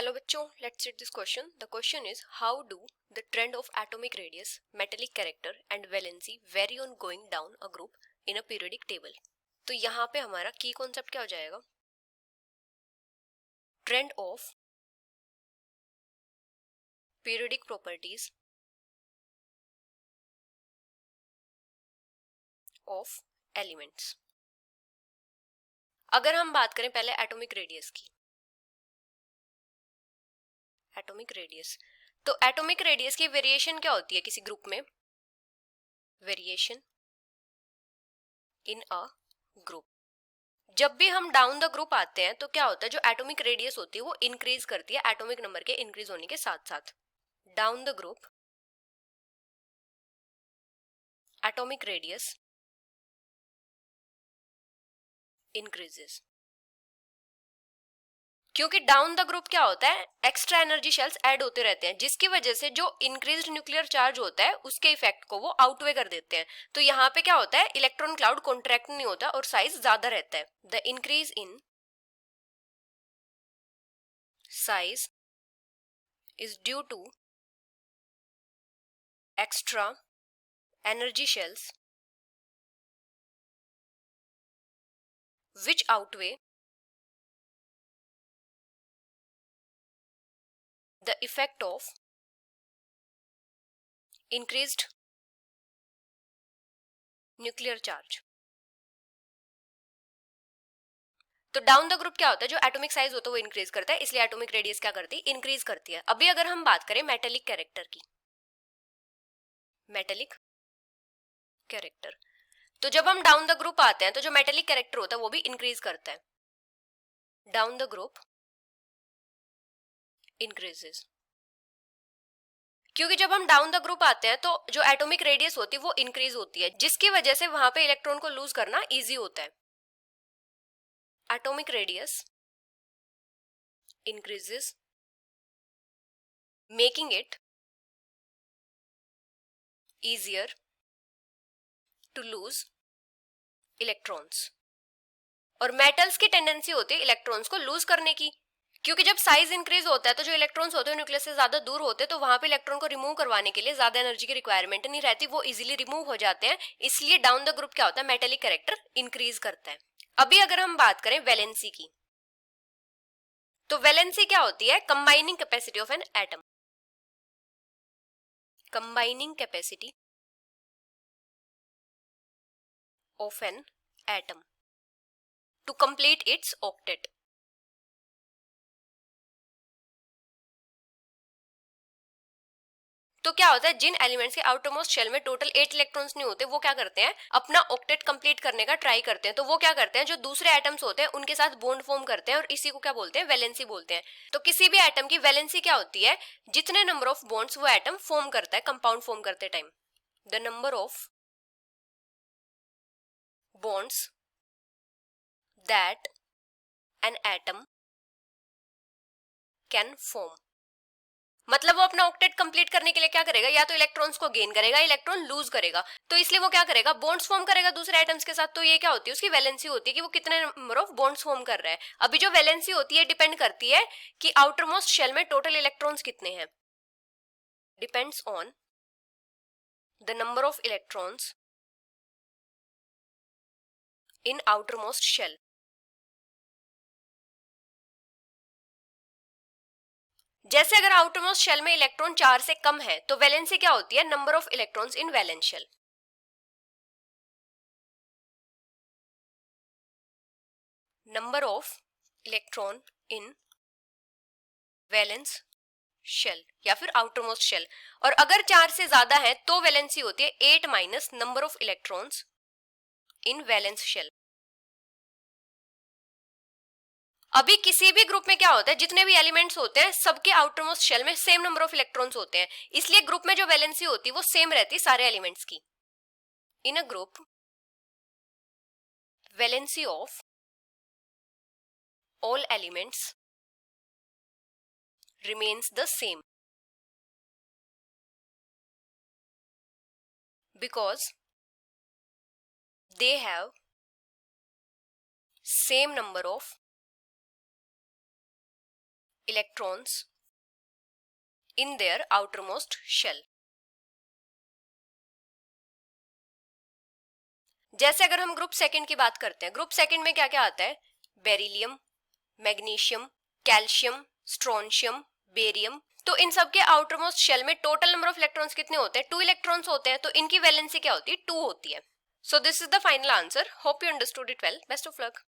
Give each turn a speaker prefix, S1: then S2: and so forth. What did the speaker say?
S1: Hello बच्चों, let's read this question. The question is, how do the trend of atomic radius, metallic character and valency vary on going down a group in a periodic table? तो यहाँ पे हमारा की concept क्या हो जाएगा? Trend of periodic properties of elements. अगर हम बात करें पहले एटॉमिक रेडियस की, एटॉमिक रेडियस, तो एटॉमिक रेडियस की वेरिएशन क्या होती है किसी ग्रुप में? Variation in a group. जब भी हम डाउन द ग्रुप आते हैं तो क्या होता है, जो एटॉमिक रेडियस होती है वो इंक्रीज करती है एटॉमिक नंबर के इंक्रीज होने के साथ साथ. Down the group atomic radius increases. क्योंकि डाउन द ग्रुप क्या होता है, एक्स्ट्रा एनर्जी शेल्स ऐड होते रहते हैं, जिसकी वजह से जो इंक्रीज्ड न्यूक्लियर चार्ज होता है उसके इफेक्ट को वो आउटवे कर देते हैं. तो यहाँ पे क्या होता है, इलेक्ट्रॉन क्लाउड कॉन्ट्रैक्ट नहीं होता और साइज ज्यादा रहता है. The increase in size is due to extra energy shells which outweigh the effect of increased nuclear charge. तो डाउन द ग्रुप क्या होता है, जो एटॉमिक साइज होता है वो इंक्रीज करता है, इसलिए एटॉमिक रेडियस क्या करती है, इंक्रीज करती है. अभी अगर हम बात करें मेटेलिक कैरेक्टर की, मेटेलिक कैरेक्टर, तो जब हम डाउन द ग्रुप आते हैं तो जो मेटेलिक कैरेक्टर होता है वो भी इंक्रीज करता है. Down the group increases. क्योंकि जब हम डाउन द ग्रुप आते हैं तो जो एटॉमिक रेडियस होती है वो इंक्रीज होती है, जिसकी वजह से वहां पे इलेक्ट्रॉन को लूज करना इजी होता है. Atomic radius increases, making it easier to lose electrons. और मेटल्स की टेंडेंसी होती है इलेक्ट्रॉन्स को लूज करने की, क्योंकि जब साइज इंक्रीज होता है तो जो इलेक्ट्रॉन्स होते हैं न्यूक्लियस से ज्यादा दूर होते हैं, तो वहां पे इलेक्ट्रॉन को रिमूव करवाने के लिए ज्यादा एनर्जी की रिक्वायरमेंट नहीं रहती, वो इजीली रिमूव हो जाते हैं. इसलिए डाउन द ग्रुप क्या होता है, मेटेलिक कैरेक्टर इंक्रीज करता है. अभी अगर हम बात करें वैलेंसी की, तो वैलेंसी क्या होती है, combining capacity of an atom. Combining capacity of an atom to complete its octet. तो क्या होता है, जिन एलिमेंट्स के आउटरमोस्ट शेल में टोटल 8 इलेक्ट्रॉन्स नहीं होते, वो क्या करते हैं, अपना ऑक्टेट कंप्लीट करने का ट्राई करते हैं. तो वो क्या करते हैं, जो दूसरे एटम्स होते हैं उनके साथ बॉन्ड फॉर्म करते हैं, और इसी को क्या बोलते हैं, वैलेंसी बोलते हैं. तो किसी भी एटम की वैलेंसी क्या होती है, जितने नंबर ऑफ बॉन्ड्स वो एटम फॉर्म करता है कंपाउंड फॉर्म करते time. The number of bonds that an atom can form. मतलब वो अपना ऑक्टेट कंप्लीट करने के लिए क्या करेगा, या तो इलेक्ट्रॉन्स को गेन करेगा, इलेक्ट्रॉन लूज करेगा. तो इसलिए वो क्या करेगा, बॉन्ड्स फॉर्म करेगा दूसरे एटम्स के साथ. तो ये क्या होती है, उसकी वैलेंसी होती है कि वो कितने नंबर ऑफ बॉन्ड्स फॉर्म कर रहा है. अभी जो वैलेंसी होती है डिपेंड करती है कि आउटरमोस्ट शेल में टोटल इलेक्ट्रॉन्स कितने हैं. Depends on the number of electrons in outermost shell. जैसे अगर आउटरमोस्ट शेल में इलेक्ट्रॉन 4 से कम है तो वैलेंसी क्या होती है, number of electrons in valence shell. Number of electron in valence shell या फिर आउटरमोस्ट शेल. और अगर 4 से ज्यादा है तो वैलेंसी होती है 8 minus number of electrons in valence shell. अभी किसी भी ग्रुप में क्या होता है, जितने भी एलिमेंट्स होते हैं सबके आउटरमोस्ट शेल में सेम नंबर ऑफ इलेक्ट्रॉन्स होते हैं, इसलिए ग्रुप में जो वैलेंसी होती है वो सेम रहती है सारे एलिमेंट्स की. In a group valency of all elements remains the same because they have same number of electrons in their outermost shell. जैसे अगर हम ग्रुप सेकंड की बात करते हैं, ग्रुप सेकंड में क्या क्या आता है? Beryllium, magnesium, calcium, strontium, barium. तो इन सब के आउटरमोस्ट शेल में टोटल नंबर ऑफ इलेक्ट्रॉन्स कितने होते हैं? 2 इलेक्ट्रॉन्स होते हैं. तो इनकी वैलेंसी क्या होती है? 2 होती है. So this is the final answer. Hope you understood it well. Best of luck.